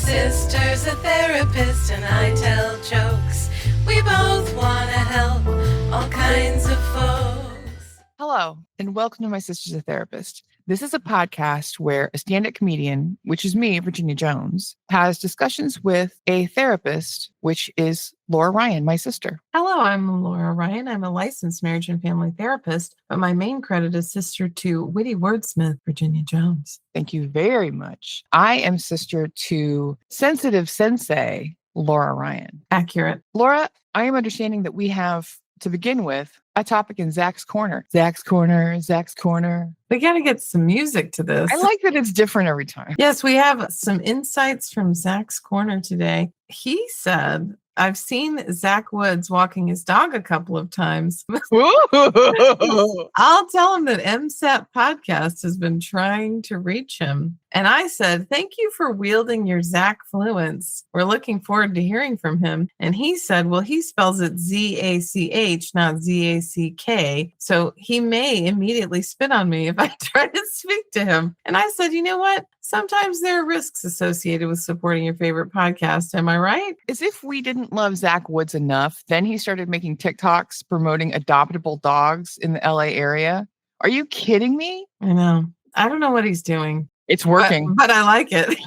sister's a therapist and I tell jokes. We both want to help all kinds of folks. Hello, and welcome to My Sister's a Therapist. This is a podcast where a stand-up comedian, which is me, Virginia Jones, has discussions with a therapist, which is Laura Ryan, my sister. Hello, I'm Laura Ryan. I'm a licensed marriage and family therapist, but my main credit is sister to witty wordsmith, Virginia Jones. Thank you very much. I am sister to sensitive sensei, Laura Ryan. Accurate. Laura, I am understanding that we have, to begin with, a topic in Zach's Corner. Zach's Corner, Zach's Corner. We got to get some music to this. I like that it's different every time. Yes, we have some insights from Zach's Corner today. He said, I've seen Zach Woods walking his dog a couple of times. I'll tell him that MSAT Podcast has been trying to reach him. And I said, thank you for wielding your Zach fluence. We're looking forward to hearing from him. And he said, well, he spells it Z-A-C-H, not Z-A-C-K. So he may immediately spit on me if I try to speak to him. And I said, you know what? Sometimes there are risks associated with supporting your favorite podcast. Am I right? As if we didn't love Zach Woods enough, then he started making TikToks promoting adoptable dogs in the LA area. Are you kidding me? I know. I don't know what he's doing. It's working. But I like it.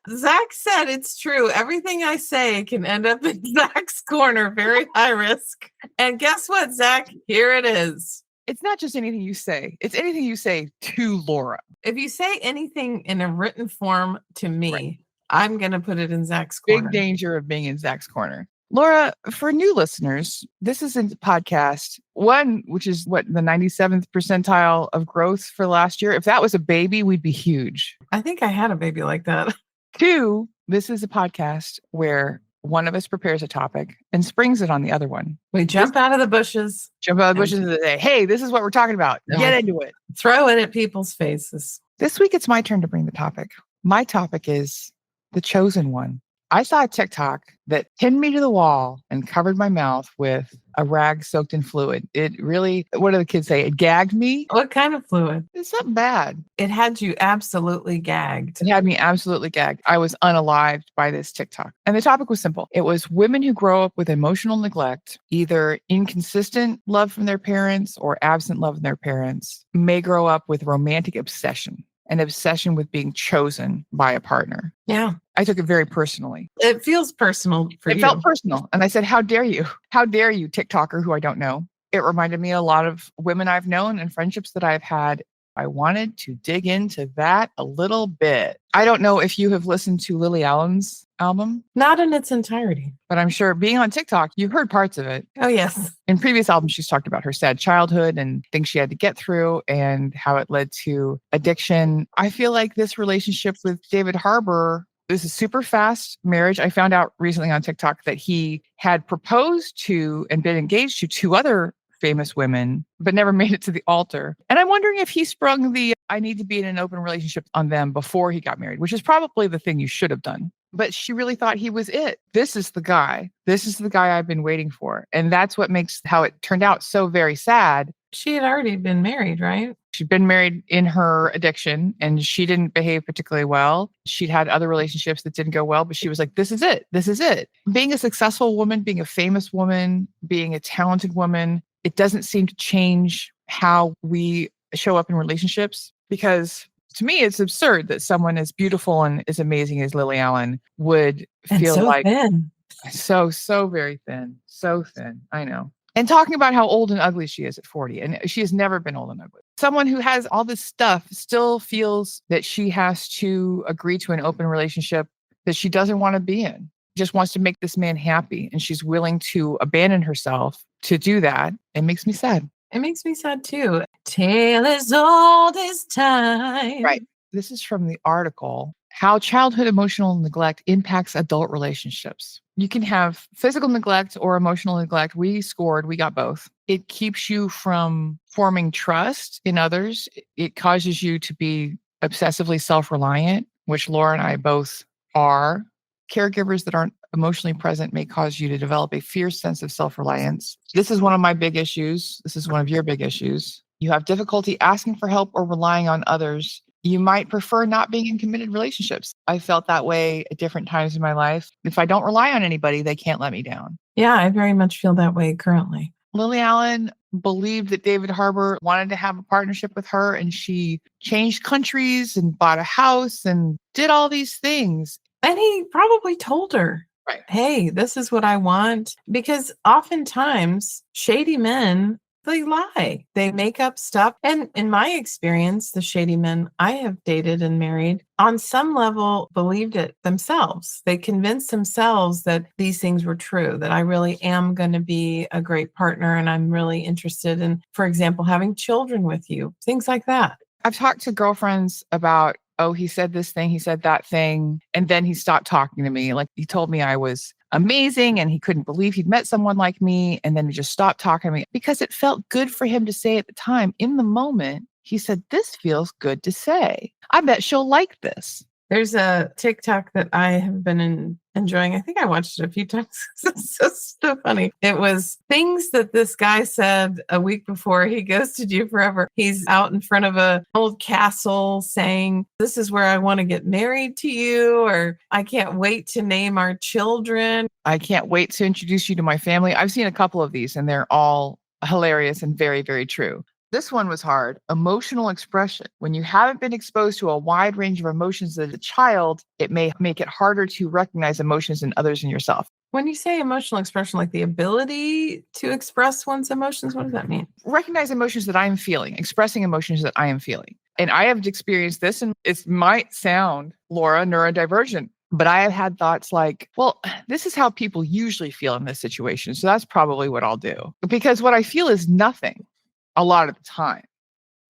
Zach said it's true. Everything I say can end up in Zach's Corner, very high risk. And guess what, Zach? Here it is. It's not just anything you say. It's anything you say to Laura. If you say anything in a written form to me, right, I'm going to put it in Zach's Corner. Big danger of being in Zach's Corner. Laura, for new listeners, this is a podcast, one, which is the 97th percentile of growth for last year. If that was a baby, we'd be huge. I think I had a baby like that. Two, this is a podcast where one of us prepares a topic and springs it on the other one. We jump out of the bushes. Jump out of the bushes and say, hey, this is what we're talking about. Get into it. Throw it at people's faces. This week, it's my turn to bring the topic. My topic is the chosen one. I saw a TikTok that pinned me to the wall and covered my mouth with a rag soaked in fluid. It really, what do the kids say? It gagged me. What kind of fluid? It's not bad. It had you absolutely gagged. It had me absolutely gagged. I was unalived by this TikTok. And the topic was simple. It was women who grow up with emotional neglect, either inconsistent love from their parents or absent love from their parents, may grow up with romantic obsession. An obsession with being chosen by a partner. Yeah. I took it very personally. It feels personal for you. It felt personal. And I said, how dare you? How dare you, TikToker who I don't know? It reminded me a lot of women I've known and friendships that I've had. I wanted to dig into that a little bit. I don't know if you have listened to Lily Allen's album. Not in its entirety. But I'm sure being on TikTok, you've heard parts of it. Oh, yes. In previous albums, she's talked about her sad childhood and things she had to get through and how it led to addiction. I feel like this relationship with David Harbour is a super fast marriage. I found out recently on TikTok that he had proposed to and been engaged to two other famous women, but never made it to the altar. And I'm wondering if he sprung the I need to be in an open relationship on them before he got married, which is probably the thing you should have done. But she really thought he was it. This is the guy. This is the guy I've been waiting for. And that's what makes how it turned out so very sad. She had already been married, right? She'd been married in her addiction and she didn't behave particularly well. She'd had other relationships that didn't go well, but she was like, this is it. This is it. Being a successful woman, being a famous woman, being a talented woman, it doesn't seem to change how we show up in relationships, because to me, it's absurd that someone as beautiful and as amazing as Lily Allen would feel like thin. so very thin, so thin. I know. And talking about how old and ugly she is at 40, and she has never been old and ugly. Someone who has all this stuff still feels that she has to agree to an open relationship that she doesn't want to be in. Just wants to make this man happy, and she's willing to abandon herself to do that. It makes me sad. It makes me sad too. Tale as old as time. Right. This is from the article, How Childhood Emotional Neglect Impacts Adult Relationships. You can have physical neglect or emotional neglect. We scored, we got both. It keeps you from forming trust in others. It causes you to be obsessively self-reliant, which Laura and I both are. Caregivers that aren't emotionally present may cause you to develop a fierce sense of self-reliance. This is one of my big issues. This is one of your big issues. You have difficulty asking for help or relying on others You might prefer not being in committed relationships. I felt that way at different times in my life. If I don't rely on anybody, they can't let me down. Yeah, I very much feel that way currently. Lily Allen believed that David Harbour wanted to have a partnership with her, and she changed countries and bought a house and did all these things. And he probably told her, Right. hey, this is what I want. Because oftentimes shady men, they lie. They make up stuff. And in my experience, the shady men I have dated and married on some level believed it themselves. They convinced themselves that these things were true, that I really am going to be a great partner and I'm really interested in, for example, having children with you, things like that. I've talked to girlfriends about, oh, he said this thing, he said that thing, and then he stopped talking to me. Like, he told me I was amazing and he couldn't believe he'd met someone like me. And then he just stopped talking to me because it felt good for him to say at the time. In the moment, he said, this feels good to say. I bet she'll like this. There's a TikTok that I have been enjoying. I think I watched it a few times. It's so funny. It was things that this guy said a week before he ghosted you forever. He's out in front of an old castle saying, this is where I want to get married to you, or I can't wait to name our children. I can't wait to introduce you to my family. I've seen a couple of these and they're all hilarious and very, very true. This one was hard. Emotional expression. When you haven't been exposed to a wide range of emotions as a child, it may make it harder to recognize emotions in others and yourself. When you say emotional expression, like the ability to express one's emotions, what does that mean? Recognize emotions that I'm feeling, expressing emotions that I am feeling. And I have experienced this, and it might sound, Laura, neurodivergent, but I have had thoughts like, well, this is how people usually feel in this situation. So that's probably what I'll do. Because what I feel is nothing a lot of the time.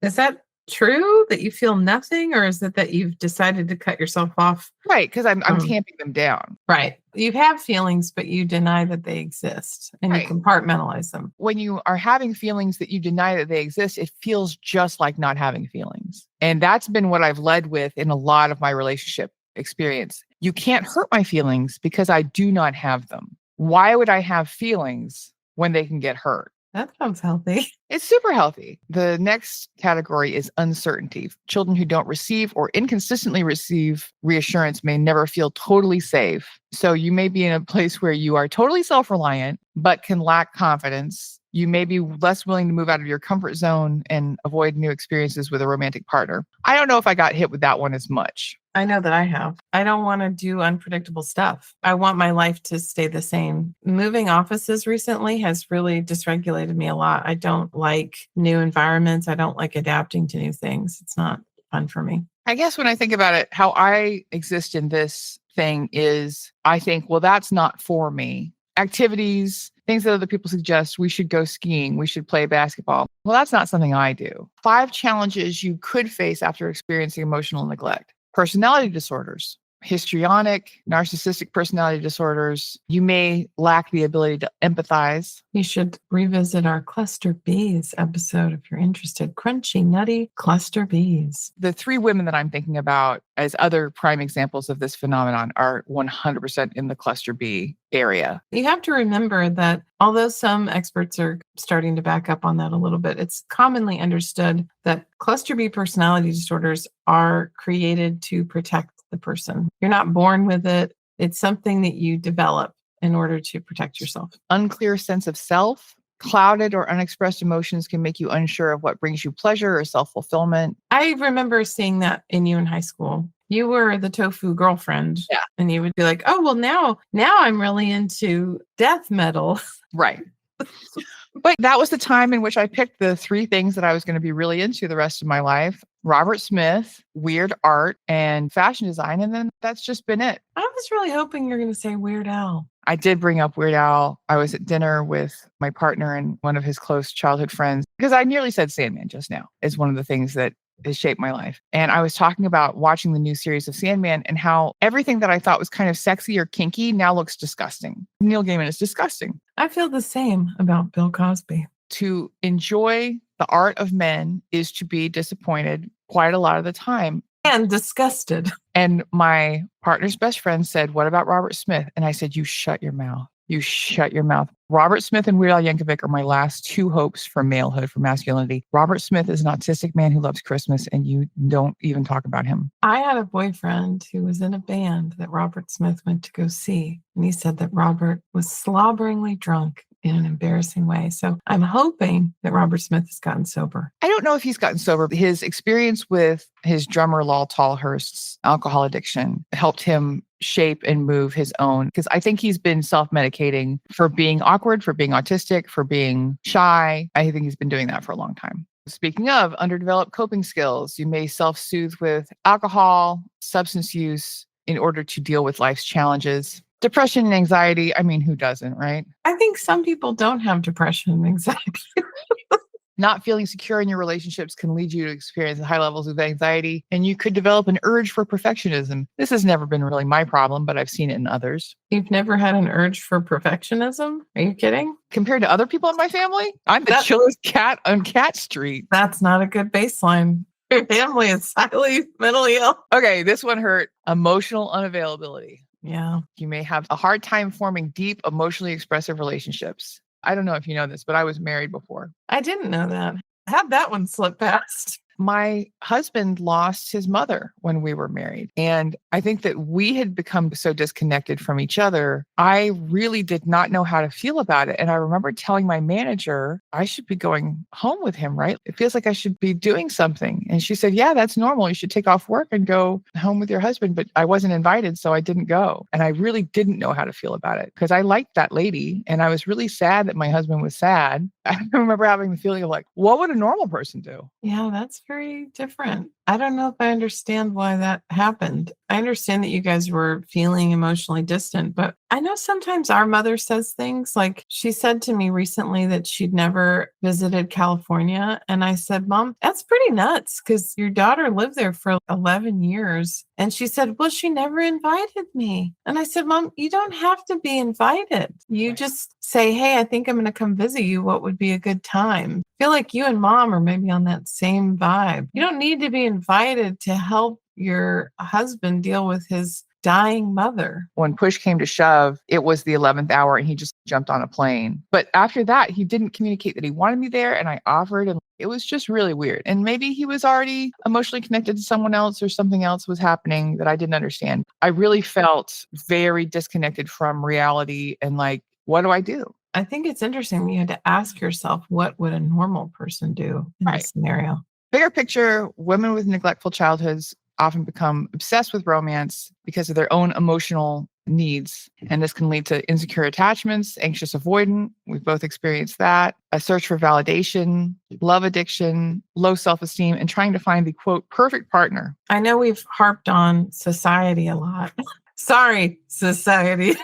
Is that true that you feel nothing, or is it that you've decided to cut yourself off? Right, because I'm tamping them down. Right. You have feelings, but you deny that they exist and Right. you compartmentalize them. When you are having feelings that you deny that they exist, it feels just like not having feelings. And that's been what I've led with in a lot of my relationship experience. You can't hurt my feelings because I do not have them. Why would I have feelings when they can get hurt? That sounds healthy. It's super healthy. The next category is uncertainty. Children who don't receive or inconsistently receive reassurance may never feel totally safe. So you may be in a place where you are totally self-reliant, but can lack confidence. You may be less willing to move out of your comfort zone and avoid new experiences with a romantic partner. I don't know if I got hit with that one as much. I know that I have. I don't want to do unpredictable stuff. I want my life to stay the same. Moving offices recently has really dysregulated me a lot. I don't like new environments. I don't like adapting to new things. It's not fun for me. I guess when I think about it, how I exist in this thing is I think, well, that's not for me. Activities, things that other people suggest, we should go skiing, we should play basketball. Well, that's not something I do. 5 challenges you could face after experiencing emotional neglect. Personality disorders, histrionic, narcissistic personality disorders. You may lack the ability to empathize. You should revisit our cluster bees episode if you're interested. Crunchy, nutty cluster bees. The 3 women that I'm thinking about as other prime examples of this phenomenon are 100% in the cluster B area. You have to remember that although some experts are starting to back up on that a little bit, it's commonly understood that cluster B personality disorders are created to protect the person. You're not born with it. It's something that you develop in order to protect yourself. Unclear sense of self, clouded or unexpressed emotions can make you unsure of what brings you pleasure or self-fulfillment. I remember seeing that in you in high school. You were the tofu girlfriend. Yeah. And you would be like, oh, well, now I'm really into death metal. Right. But that was the time in which I picked the 3 things that I was going to be really into the rest of my life. Robert Smith, weird art, and fashion design. And then that's just been it. I was really hoping you're going to say Weird Al. I did bring up Weird Al. I was at dinner with my partner and one of his close childhood friends, because I nearly said Sandman just now is one of the things that has shaped my life. And I was talking about watching the new series of Sandman and how everything that I thought was kind of sexy or kinky now looks disgusting. Neil Gaiman is disgusting. I feel the same about Bill Cosby. To enjoy the art of men is to be disappointed quite a lot of the time. And disgusted. And my partner's best friend said, what about Robert Smith? And I said, you shut your mouth. You shut your mouth. Robert Smith and Weird Al Yankovic are my last two hopes for malehood, for masculinity. Robert Smith is an autistic man who loves Christmas, and you don't even talk about him. I had a boyfriend who was in a band that Robert Smith went to go see. And he said that Robert was slobberingly drunk in an embarrassing way. So I'm hoping that Robert Smith has gotten sober. I don't know if he's gotten sober. His experience with his drummer, Lol Tolhurst's alcohol addiction helped him shape and move his own. Because I think he's been self-medicating for being awkward, for being autistic, for being shy. I think he's been doing that for a long time. Speaking of underdeveloped coping skills, you may self-soothe with alcohol, substance use in order to deal with life's challenges. Depression and anxiety, I mean, who doesn't, right? I think some people don't have depression and anxiety. Not feeling secure in your relationships can lead you to experience high levels of anxiety, and you could develop an urge for perfectionism. This has never been really my problem, but I've seen it in others. You've never had an urge for perfectionism? Are you kidding? Compared to other people in my family, I'm the chillest cat on Cat Street. That's not a good baseline. Your family is highly mentally ill. Okay, this one hurt. Emotional unavailability. Yeah. You may have a hard time forming deep, emotionally expressive relationships. I don't know if you know this, but I was married before. I didn't know that. How'd that one slip past? My husband lost his mother when we were married. And I think that we had become so disconnected from each other. I really did not know how to feel about it. And I remember telling my manager, I should be going home with him, right? It feels like I should be doing something. And she said, yeah, that's normal. You should take off work and go home with your husband. But I wasn't invited, so I didn't go. And I really didn't know how to feel about it because I liked that lady. And I was really sad that my husband was sad. I remember having the feeling of like, what would a normal person do? Yeah, that's very different. I don't know if I understand why that happened. I understand that you guys were feeling emotionally distant, but I know sometimes our mother says things like she said to me recently that she'd never visited California. And I said, Mom, that's pretty nuts because your daughter lived there for 11 years. And she said, well, she never invited me. And I said, Mom, you don't have to be invited. You just say, hey, I think I'm going to come visit you. What would be a good time? I feel like you and Mom are maybe on that same vibe. You don't need to be invited to help your husband deal with his dying mother. When push came to shove, it was the 11th hour and he just jumped on a plane. But after that, he didn't communicate that he wanted me there, and I offered, and it was just really weird. And maybe he was already emotionally connected to someone else or something else was happening that I didn't understand. I really felt very disconnected from reality and like, what do I do? I think it's interesting that you had to ask yourself, what would a normal person do in this scenario? Bigger picture, women with neglectful childhoods often become obsessed with romance because of their own emotional needs. And this can lead to insecure attachments, anxious avoidant. We've both experienced that. A search for validation, love addiction, low self-esteem, and trying to find the quote, perfect partner. I know we've harped on society a lot. Sorry, society.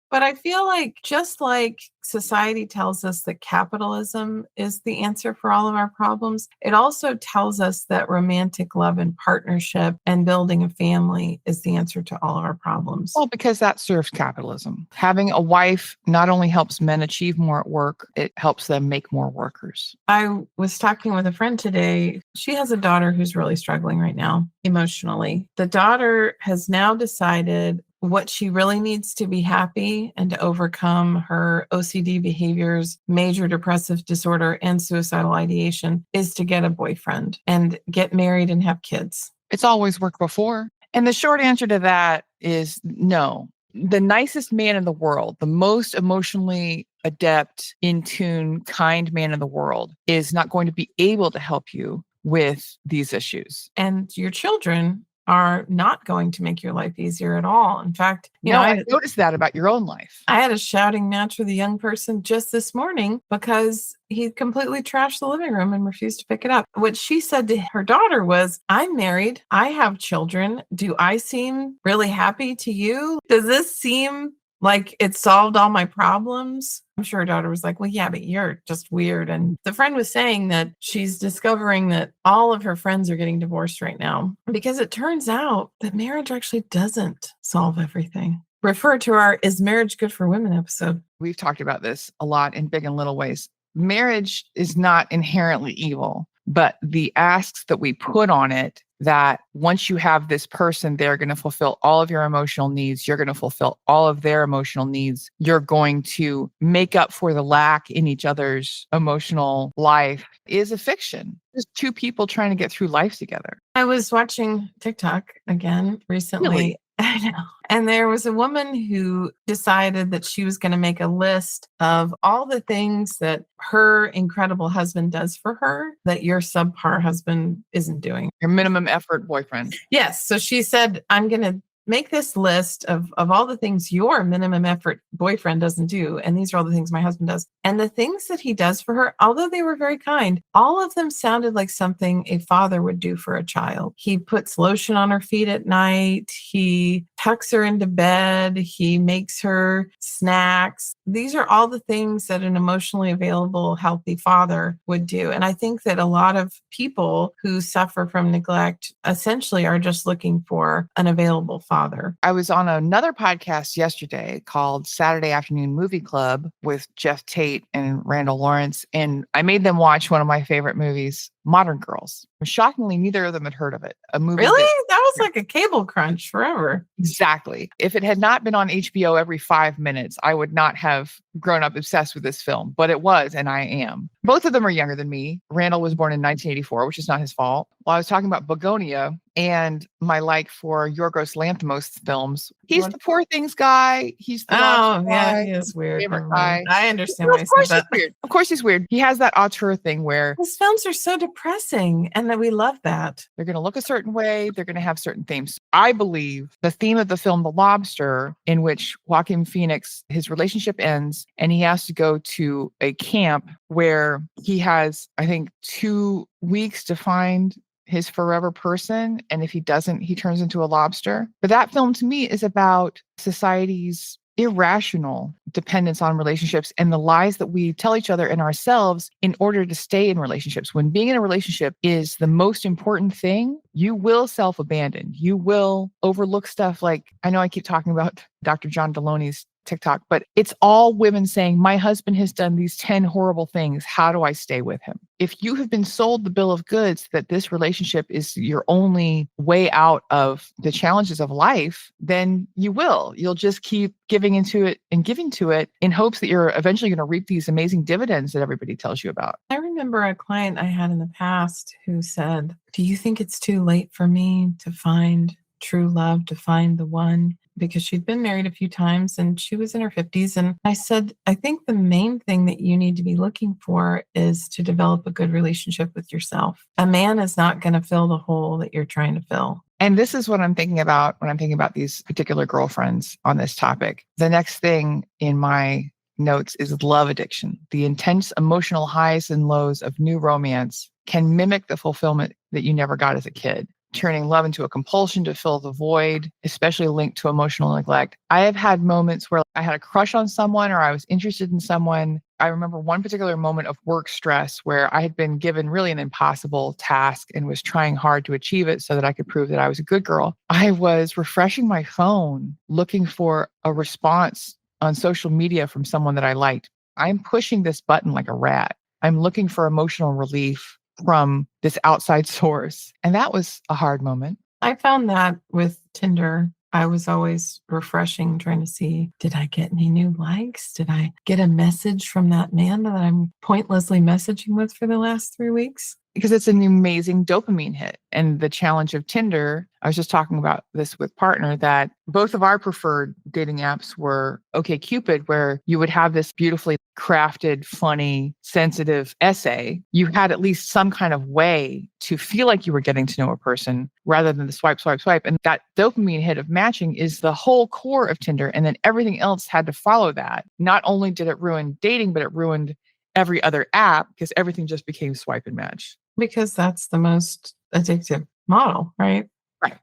But I feel like just like society tells us that capitalism is the answer for all of our problems, it also tells us that romantic love and partnership and building a family is the answer to all of our problems. Well, because that serves capitalism. Having a wife not only helps men achieve more at work, it helps them make more workers. I was talking with a friend today. She has a daughter who's really struggling right now emotionally. The daughter has now decided what she really needs to be happy and to overcome her OCD behaviors, major depressive disorder, and suicidal ideation is to get a boyfriend and get married and have kids. It's always worked before. And the short answer to that is no. The nicest man in the world, the most emotionally adept, in tune, kind man in the world is not going to be able to help you with these issues. And your children are not going to make your life easier at all. In fact, I noticed that about your own life. I had a shouting match with a young person just this morning because he completely trashed the living room and refused to pick it up. What she said to her daughter was, I'm married. I have children. Do I seem really happy to you? Does this seem like it solved all my problems? I'm sure her daughter was like, well, yeah, but you're just weird. And the friend was saying that she's discovering that all of her friends are getting divorced right now because it turns out that marriage actually doesn't solve everything. Refer to our Is Marriage Good for Women episode. We've talked about this a lot in big and little ways. Marriage is not inherently evil, but the asks that we put on it that once you have this person, they're going to fulfill all of your emotional needs. You're going to fulfill all of their emotional needs. You're going to make up for the lack in each other's emotional life is a fiction. Just two people trying to get through life together. I was watching TikTok again recently. Really? I know. And there was a woman who decided that she was going to make a list of all the things that her incredible husband does for her that your subpar husband isn't doing. Your minimum effort boyfriend. Yes. So she said, I'm going to make this list of all the things your minimum effort boyfriend doesn't do. And these are all the things my husband does. And the things that he does for her, although they were very kind, all of them sounded like something a father would do for a child. He puts lotion on her feet at night. He tucks her into bed. He makes her snacks. These are all the things that an emotionally available, healthy father would do. And I think that a lot of people who suffer from neglect essentially are just looking for an available father. I was on another podcast yesterday called Saturday Afternoon Movie Club with Jeff Tate and Randall Lawrence, and I made them watch one of my favorite movies, Modern Girls. Shockingly, neither of them had heard of it. A movie Really? That was like a cable crunch forever. Exactly. If it had not been on HBO every 5 minutes, I would not have grown up obsessed with this film, but it was, and I am. Both of them are younger than me. Randall was born in 1984, which is not his fault. While I was talking about Begonia and my like for Yorgos Lanthimos films, he's the Poor Things guy. He's the yeah, he is weird. favorite guy. I understand why Of course you said he's that. weird. Of course he's weird. He has that auteur thing where His films are so depressing, and that we love that. they're going to look a certain way. They're going to have certain themes. I believe the theme of the film, The Lobster, in which Joaquin Phoenix, his relationship ends and he has to go to a camp where he has, I think, 2 weeks to find his forever person. And if he doesn't, he turns into a lobster. But that film to me is about society's irrational dependence on relationships and the lies that we tell each other and ourselves in order to stay in relationships. When being in a relationship is the most important thing, you will self-abandon. You will overlook stuff like, I know I keep talking about Dr. John Deloney's TikTok, but it's all women saying, my husband has done these 10 horrible things. How do I stay with him? If you have been sold the bill of goods that this relationship is your only way out of the challenges of life, then you'll just keep giving into it and giving to it in hopes that you're eventually going to reap these amazing dividends that everybody tells you about. I remember a client I had in the past who said, do you think it's too late for me to find true love, to find the one? Because she'd been married a few times and she was in her 50s. And I said, I think the main thing that you need to be looking for is to develop a good relationship with yourself. A man is not going to fill the hole that you're trying to fill. And this is what I'm thinking about when I'm thinking about these particular girlfriends on this topic. The next thing in my notes is love addiction. The intense emotional highs and lows of new romance can mimic the fulfillment that you never got as a kid, turning love into a compulsion to fill the void, especially linked to emotional neglect. I have had moments where I had a crush on someone or I was interested in someone. I remember one particular moment of work stress where I had been given really an impossible task and was trying hard to achieve it so that I could prove that I was a good girl. I was refreshing my phone, looking for a response on social media from someone that I liked. I'm pushing this button like a rat. I'm looking for emotional relief from this outside source. And that was a hard moment. I found that with Tinder. I was always refreshing, trying to see, did I get any new likes? Did I get a message from that man that I'm pointlessly messaging with for the last 3 weeks? Because it's an amazing dopamine hit. And the challenge of Tinder, I was just talking about this with partner, that both of our preferred dating apps were OkCupid, where you would have this beautifully crafted, funny, sensitive essay. You had at least some kind of way to feel like you were getting to know a person rather than the swipe, swipe, swipe. And that dopamine hit of matching is the whole core of Tinder. And then everything else had to follow that. Not only did it ruin dating, but it ruined every other app because everything just became swipe and match. Because that's the most addictive model, right? Right.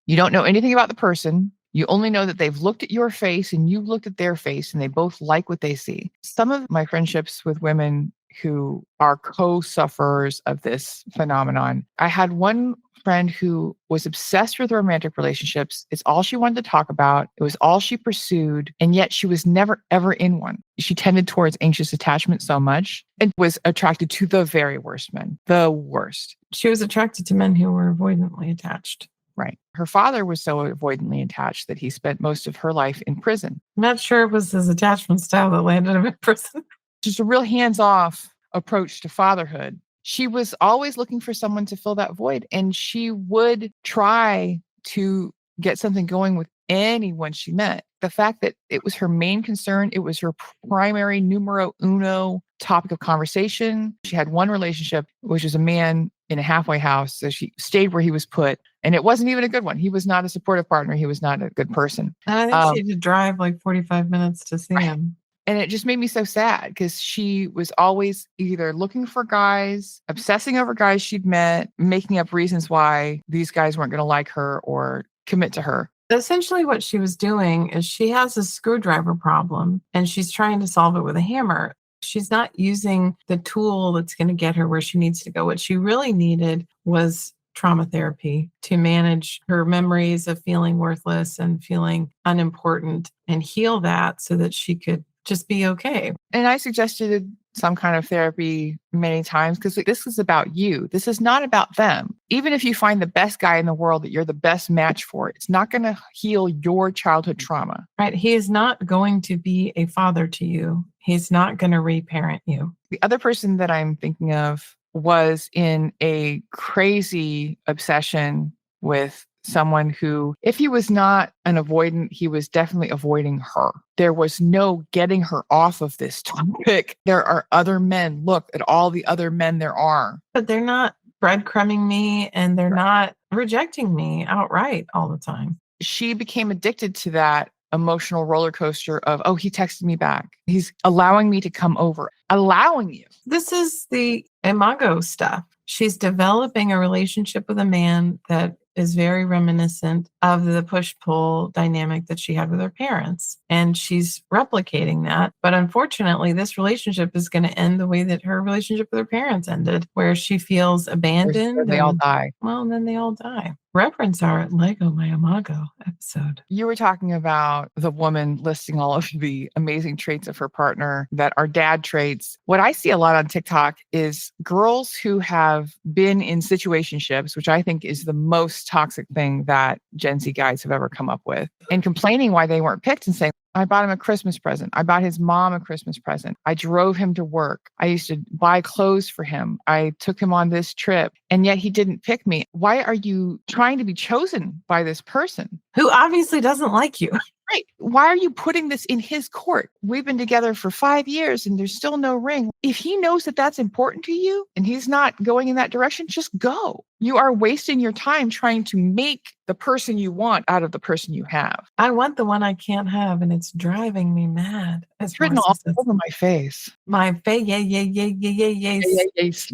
You don't know anything about the person. You only know that they've looked at your face and you looked at their face and they both like what they see. Some of my friendships with women who are co-sufferers of this phenomenon, I had one friend who was obsessed with romantic relationships. It's all she wanted to talk about. It was all she pursued. And yet she was never, ever in one. She tended towards anxious attachment so much and was attracted to the very worst men, the worst. She was attracted to men who were avoidantly attached. Right. Her father was so avoidantly attached that he spent most of her life in prison. I'm not sure it was his attachment style that landed him in prison. Just a real hands-off approach to fatherhood. She was always looking for someone to fill that void, and she would try to get something going with anyone she met. The fact that it was her main concern, it was her primary numero uno topic of conversation. She had one relationship, which was a man in a halfway house. So she stayed where he was put, and it wasn't even a good one. He was not a supportive partner. He was not a good person. And I think she had to drive like 45 minutes to see him. And it just made me so sad because she was always either looking for guys, obsessing over guys she'd met, making up reasons why these guys weren't going to like her or commit to her. Essentially, what she was doing is she has a screwdriver problem and she's trying to solve it with a hammer. She's not using the tool that's going to get her where she needs to go. What she really needed was trauma therapy to manage her memories of feeling worthless and feeling unimportant and heal that so that she could just be okay. And I suggested some kind of therapy many times because this is about you. This is not about them. Even if you find the best guy in the world that you're the best match for, it's not going to heal your childhood trauma. Right. He is not going to be a father to you. He's not going to reparent you. The other person that I'm thinking of was in a crazy obsession with someone who, if he was not an avoidant, he was definitely avoiding her. There was no getting her off of this topic. There are other men. Look at all the other men there are. But they're not breadcrumbing me and they're not rejecting me outright all the time. She became addicted to that emotional roller coaster of, oh, he texted me back. He's allowing me to come over, allowing you. This is the imago stuff. She's developing a relationship with a man that is very reminiscent of the push-pull dynamic that she had with her parents. And she's replicating that. But unfortunately, this relationship is going to end the way that her relationship with her parents ended, where she feels abandoned. They all die. Well, then they all die. Reference our Lego My Imago episode. You were talking about the woman listing all of the amazing traits of her partner that are dad traits. What I see a lot on TikTok is girls who have been in situationships, which I think is the most toxic thing that Gen Z guys have ever come up with, and complaining why they weren't picked and saying, I bought him a Christmas present. I bought his mom a Christmas present. I drove him to work. I used to buy clothes for him. I took him on this trip, and yet he didn't pick me. Why are you trying to be chosen by this person who obviously doesn't like you? Right. Why are you putting this in his court? We've been together for 5 years and there's still no ring. If he knows that that's important to you and he's not going in that direction, just go. You are wasting your time trying to make the person you want out of the person you have. I want the one I can't have, and it's driving me mad. It's written all over my face. My face, yes.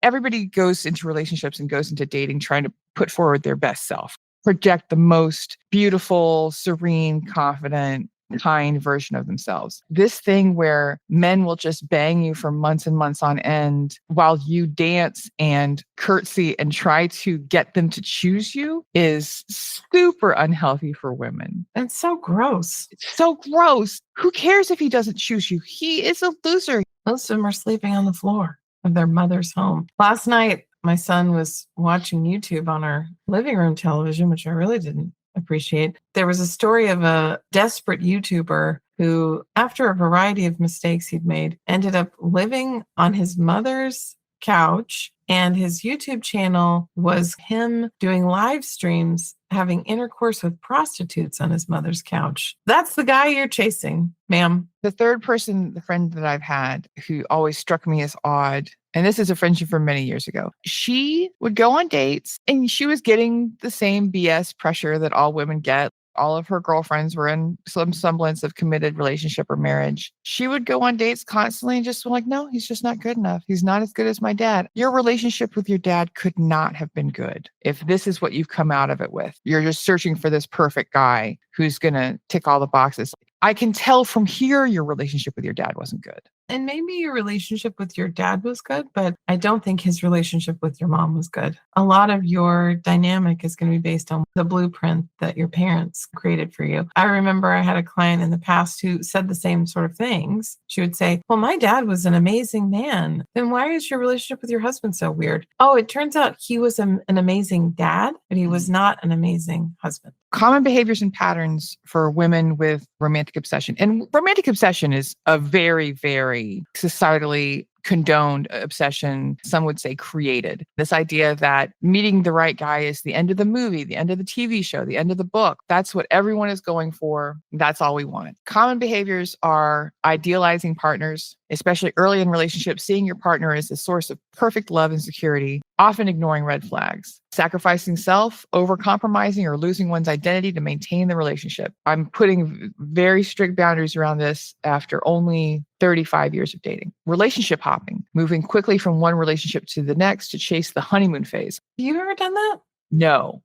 Everybody goes into relationships and goes into dating trying to put forward their best self, project the most beautiful, serene, confident, kind version of themselves. This thing where men will just bang you for months and months on end while you dance and curtsy and try to get them to choose you is super unhealthy for women. It's so gross. It's so gross. Who cares if he doesn't choose you? He is a loser. Most of them are sleeping on the floor of their mother's home. Last night, my son was watching YouTube on our living room television, which I really didn't appreciate. There was a story of a desperate YouTuber who, after a variety of mistakes he'd made, ended up living on his mother's couch. And his YouTube channel was him doing live streams, having intercourse with prostitutes on his mother's couch. That's the guy you're chasing, ma'am. The third person, the friend that I've had who always struck me as odd, and this is a friendship from many years ago. She would go on dates and she was getting the same BS pressure that all women get. All of her girlfriends were in some semblance of committed relationship or marriage. She would go on dates constantly and just be like, no, he's just not good enough. He's not as good as my dad. Your relationship with your dad could not have been good if this is what you've come out of it with. You're just searching for this perfect guy who's going to tick all the boxes. I can tell from here your relationship with your dad wasn't good. And maybe your relationship with your dad was good, but I don't think his relationship with your mom was good. A lot of your dynamic is going to be based on the blueprint that your parents created for you. I remember I had a client in the past who said the same sort of things. She would say, well, my dad was an amazing man. Then why is your relationship with your husband so weird? Oh, it turns out he was an amazing dad, but he was not an amazing husband. Common behaviors and patterns for women with romantic obsession. And romantic obsession is a very, very societally condoned obsession. Some would say created. This idea that meeting the right guy is the end of the movie, the end of the TV show, the end of the book. That's what everyone is going for. That's all we want. Common behaviors are idealizing partners, especially early in relationships, seeing your partner as the source of perfect love and security, often ignoring red flags, sacrificing self, over-compromising, or losing one's identity to maintain the relationship. I'm putting very strict boundaries around this after only 35 years of dating. Relationship hopping, moving quickly from one relationship to the next to chase the honeymoon phase. Have you ever done that? No.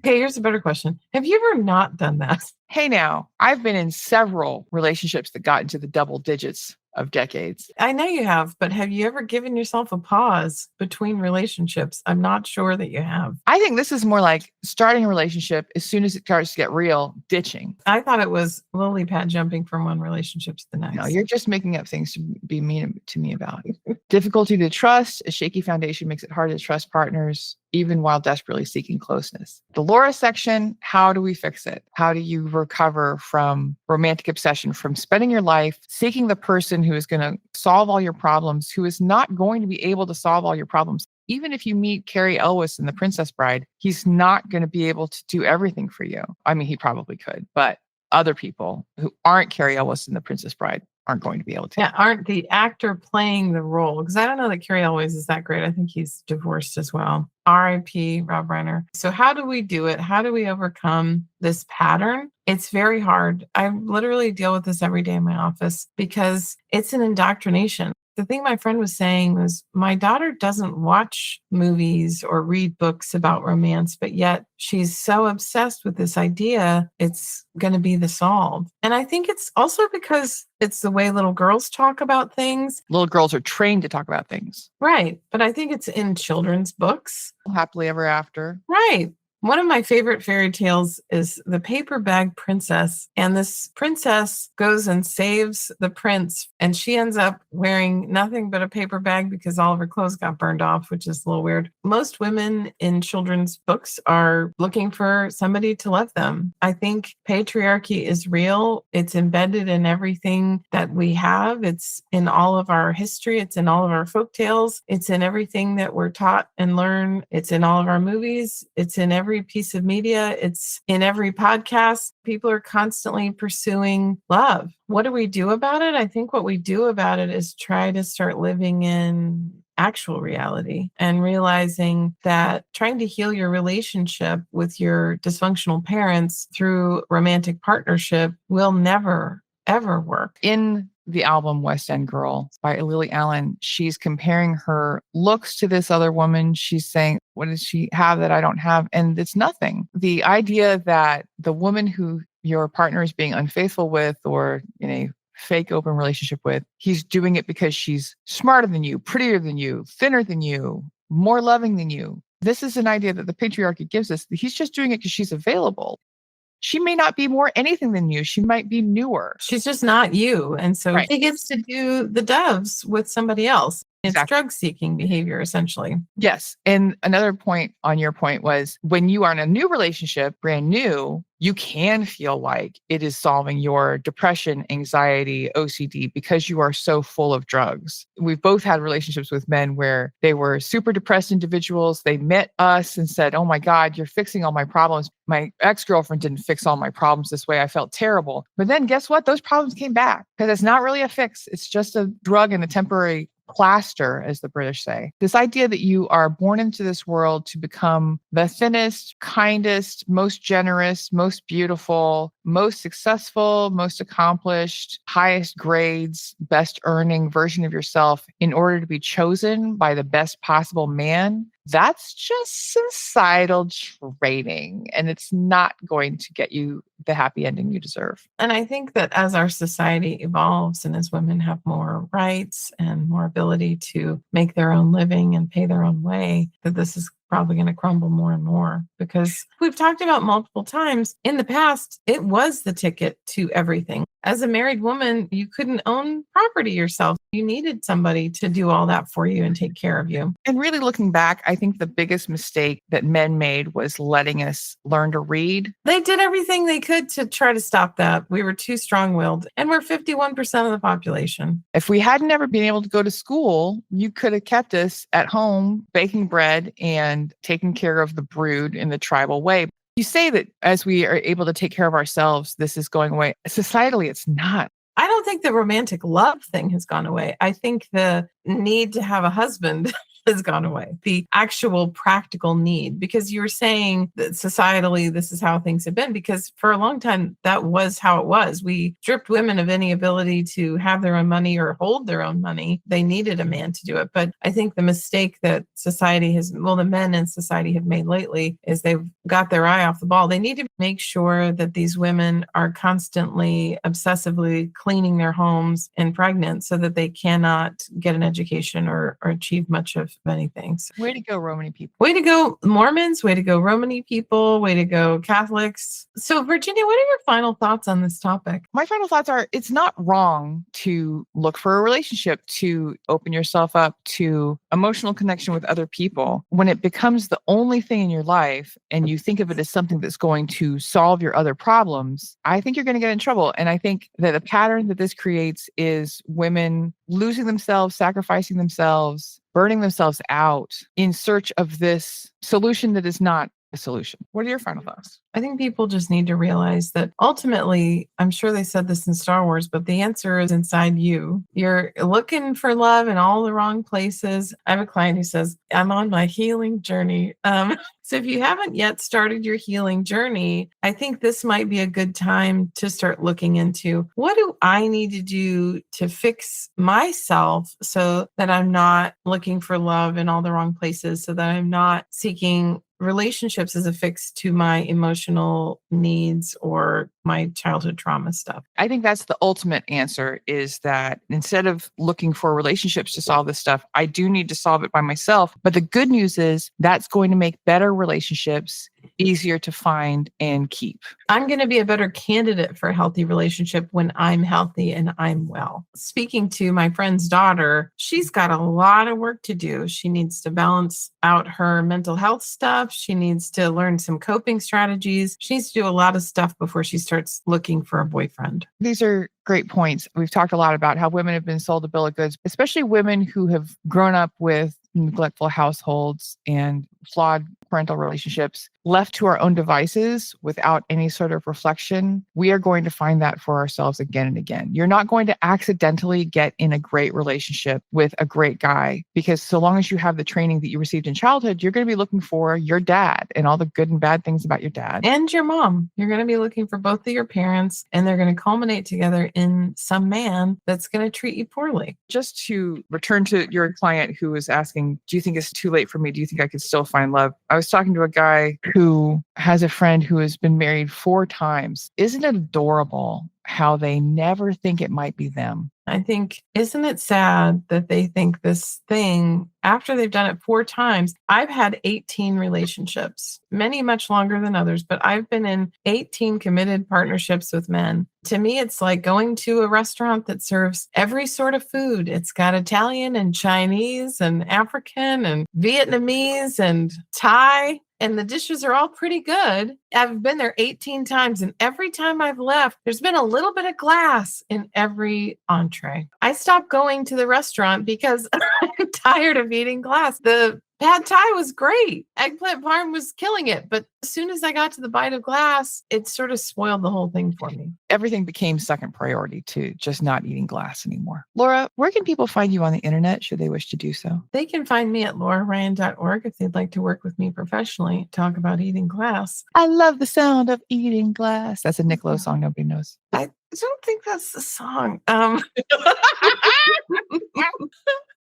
Okay, here's a better question. Have you ever not done that? Hey now, I've been in several relationships that got into the double digits of decades. I know you have, but have you ever given yourself a pause between relationships? I'm not sure that you have. I think this is more like starting a relationship as soon as it starts to get real, ditching. I thought it was lily pad jumping from one relationship to the next. No, you're just making up things to be mean to me about. Difficulty to trust. A shaky foundation makes it hard to trust partners, even while desperately seeking closeness. The Laura section, how do we fix it? How do you recover from romantic obsession, from spending your life seeking the person who is going to solve all your problems, who is not going to be able to solve all your problems? Even if you meet Carrie Elwes in The Princess Bride, he's not going to be able to do everything for you. I mean, he probably could, but other people who aren't Carrie Elwes in The Princess Bride aren't going to be able to. Yeah, aren't the actor playing the role. Because I don't know that Carrie Elwes is that great. I think he's divorced as well. R.I.P. Rob Reiner. So how do we do it? How do we overcome this pattern? It's very hard. I literally deal with this every day in my office because it's an indoctrination. The thing my friend was saying was, my daughter doesn't watch movies or read books about romance, but yet she's so obsessed with this idea it's going to be the solve. And I think it's also because it's the way little girls talk about things. Little girls are trained to talk about things. Right. But I think it's in children's books. Happily ever after. Right. One of my favorite fairy tales is The Paper Bag Princess. And this princess goes and saves the prince. And she ends up wearing nothing but a paper bag because all of her clothes got burned off, which is a little weird. Most women in children's books are looking for somebody to love them. I think patriarchy is real. It's embedded in everything that we have. It's in all of our history. It's in all of our folktales. It's in everything that we're taught and learn. It's in all of our movies. It's in every piece of media. It's in every podcast. People are constantly pursuing love. What do we do about it? I think what we do about it is try to start living in actual reality and realizing that trying to heal your relationship with your dysfunctional parents through romantic partnership will never, ever work. In the album West End Girl by Lily Allen, she's comparing her looks to this other woman. She's saying, what does she have that I don't have? And it's nothing. The idea that the woman who your partner is being unfaithful with or in a fake open relationship with, he's doing it because she's smarter than you, prettier than you, thinner than you, more loving than you. This is an idea that the patriarchy gives us. He's just doing it because she's available. She may not be more anything than you. She might be newer. She's just not you. And so Right. he gets to do the doves with somebody else. It's Exactly. drug-seeking behavior, essentially. Yes. And another point on your point was when you are in a new relationship, brand new, you can feel like it is solving your depression, anxiety, OCD, because you are so full of drugs. We've both had relationships with men where they were super depressed individuals. They met us and said, oh my God, you're fixing all my problems. My ex-girlfriend didn't fix all my problems this way. I felt terrible. But then guess what? Those problems came back because it's not really a fix. It's just a drug and a temporary plaster, as the British say. This idea that you are born into this world to become the thinnest, kindest, most generous, most beautiful, most successful, most accomplished, highest grades, best earning version of yourself in order to be chosen by the best possible man. That's just societal training, and it's not going to get you the happy ending you deserve. And I think that as our society evolves and as women have more rights and more ability to make their own living and pay their own way, that this is probably going to crumble more and more, because we've talked about multiple times in the past, it was the ticket to everything. As a married woman, you couldn't own property yourself. You needed somebody to do all that for you and take care of you. And really looking back, I think the biggest mistake that men made was letting us learn to read. They did everything they could to try to stop that. We were too strong-willed, and we're 51% of the population. If we hadn't ever been able to go to school, you could have kept us at home baking bread and taking care of the brood in the tribal way. You say that as we are able to take care of ourselves, this is going away. Societally, it's not. I don't think the romantic love thing has gone away. I think the need to have a husband has gone away. The actual practical need, because you were saying that societally, this is how things have been, because for a long time, that was how it was. We stripped women of any ability to have their own money or hold their own money. They needed a man to do it. But I think the mistake that society has, well, the men in society have made lately is they've got their eye off the ball. They need to make sure that these women are constantly, obsessively cleaning their homes and pregnant so that they cannot get an education or achieve much of many things. Way to go, Romani people. Way to go, Mormons. Way to go, Romani people. Way to go, Catholics. So, Virginia, what are your final thoughts on this topic? My final thoughts are it's not wrong to look for a relationship, to open yourself up to emotional connection with other people. When it becomes the only thing in your life and you think of it as something that's going to solve your other problems, I think you're going to get in trouble. And I think that the pattern that this creates is women losing themselves, sacrificing themselves, burning themselves out in search of this solution that is not a solution. What are your final thoughts? I think people just need to realize that ultimately, I'm sure they said this in Star Wars, but the answer is inside you. You're looking for love in all the wrong places. I have a client who says, I'm on my healing journey. So if you haven't yet started your healing journey, I think this might be a good time to start looking into, what do I need to do to fix myself so that I'm not looking for love in all the wrong places, so that I'm not seeking relationships as a fix to my emotional needs or my childhood trauma stuff. I think that's the ultimate answer, is that instead of looking for relationships to solve this stuff, I do need to solve it by myself. But the good news is that's going to make better relationships easier to find and keep. I'm going to be a better candidate for a healthy relationship when I'm healthy and I'm well. Speaking to my friend's daughter, she's got a lot of work to do. She needs to balance out her mental health stuff. She needs to learn some coping strategies. She needs to do a lot of stuff before she starts looking for a boyfriend. These are great points. We've talked a lot about how women have been sold a bill of goods, especially women who have grown up with neglectful households and flawed parental relationships. Left to our own devices without any sort of reflection, we are going to find that for ourselves again and again. You're not going to accidentally get in a great relationship with a great guy, because so long as you have the training that you received in childhood, you're going to be looking for your dad and all the good and bad things about your dad. And your mom. You're going to be looking for both of your parents, and they're going to culminate together in some man that's going to treat you poorly. Just to return to your client who was asking, do you think it's too late for me? Do you think I could still find love? I was talking to a guy who has a friend who has been married 4 times. Isn't it adorable how they never think it might be them? I think, isn't it sad that they think this thing, after they've done it 4 times? I've had 18 relationships, many much longer than others, but I've been in 18 committed partnerships with men. To me, it's like going to a restaurant that serves every sort of food. It's got Italian and Chinese and African and Vietnamese and Thai, and the dishes are all pretty good. I've been there 18 times, and every time I've left, there's been a little bit of glass in every entree. I stopped going to the restaurant because I'm tired of eating glass. The pad thai was great. Eggplant parm was killing it. But as soon as I got to the bite of glass, it sort of spoiled the whole thing for me. Everything became second priority to just not eating glass anymore. Laura, where can people find you on the internet should they wish to do so? They can find me at lauraryan.org if they'd like to work with me professionally, talk about eating glass. I love the sound of eating glass. That's a Nick Lowe song nobody knows. I don't think that's the song.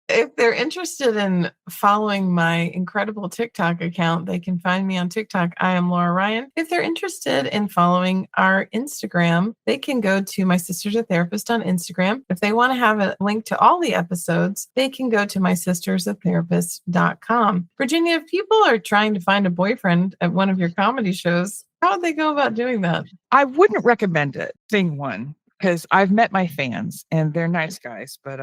If they're interested in following my incredible TikTok account, they can find me on TikTok. I am Laura Ryan. If they're interested in following our Instagram, they can go to My Sister's a Therapist on Instagram. If they want to have a link to all the episodes, they can go to mysistersatherapist.com. Virginia, if people are trying to find a boyfriend at one of your comedy shows, how would they go about doing that? I wouldn't recommend it, thing one, because I've met my fans and they're nice guys, but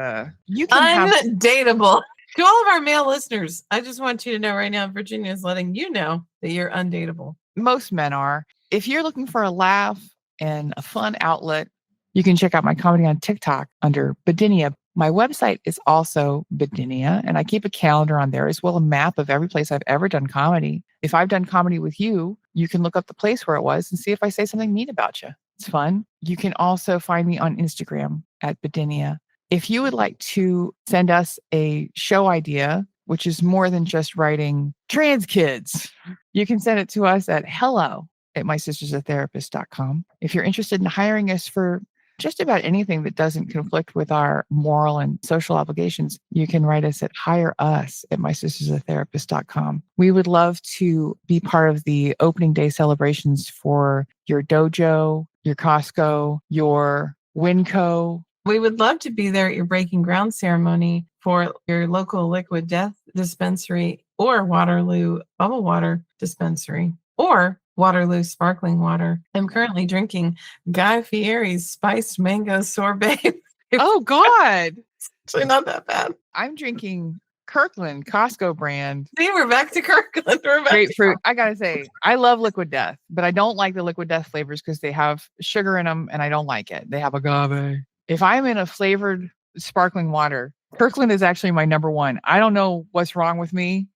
you can have Undateable. To all of our male listeners, I just want you to know right now, Virginia is letting you know that you're undateable. most men are. If you're looking for a laugh and a fun outlet, you can check out my comedy on TikTok under Bedinia. My website is also Bedinia, and I keep a calendar on there as well, a map of every place I've ever done comedy. If I've done comedy with you, you can look up the place where it was and see if I say something neat about you. It's fun. You can also find me on Instagram at Bedinia. If you would like to send us a show idea, which is more than just writing trans kids, you can send it to us at hello@mysistersatherapist.com. If you're interested in hiring us for just about anything that doesn't conflict with our moral and social obligations, you can write us at hireus@mysistersatherapist.com. We would love to be part of the opening day celebrations for your dojo, your Costco, your Winco. We would love to be there at your breaking ground ceremony for your local liquid death dispensary or Waterloo bubble water dispensary or Waterloo sparkling water. I'm currently drinking Guy Fieri's spiced mango sorbet. Oh, God. It's actually not that bad. I'm drinking Kirkland Costco brand See, we're back to Kirkland. We're back to grapefruit. I gotta say, I love Liquid Death, but I don't like the Liquid Death flavors because they have sugar in them and I don't like it. They have agave. If I'm in a flavored sparkling water, Kirkland is actually my number one. I don't know what's wrong with me.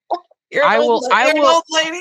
You're an old lady.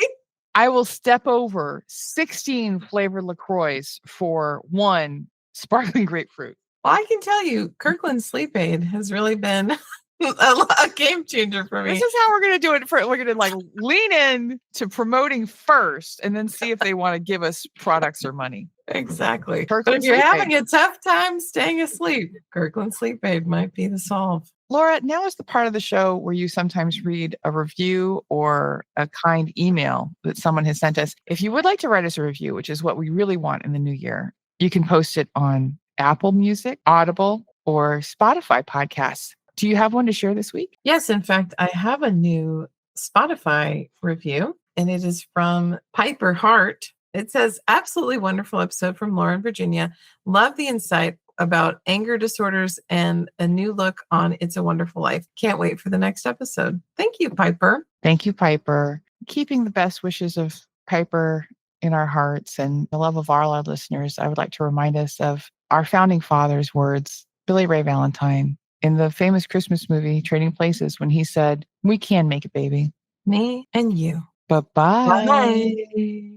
I will step over 16 flavored LaCroix for one sparkling grapefruit. Well, I can tell you, Kirkland Sleep Aid has really been a game changer for me. This is how we're going to do it. We're going to like lean in to promoting first and then see if they want to give us products or money. Exactly. Kirkland But if you're Sleep having Aid. a tough time staying asleep, Kirkland Sleep Aid might be the solve. Laura, now is the part of the show where you sometimes read a review or a kind email that someone has sent us. If you would like to write us a review, which is what we really want in the new year, you can post it on Apple Music, Audible, or Spotify podcasts. Do you have one to share this week? Yes, in fact, I have a new Spotify review, and it is from Piper Hart. It says, absolutely wonderful episode from Laura and Virginia. Love the insight about anger disorders and a new look on It's a Wonderful Life. Can't wait for the next episode. Thank you, Piper. Thank you, Piper. Keeping the best wishes of Piper in our hearts and the love of all our listeners, I would like to remind us of our founding father's words, Billy Ray Valentine, in the famous Christmas movie, Trading Places, when he said, "We can make it, baby." Me and you. Bye-bye. Bye.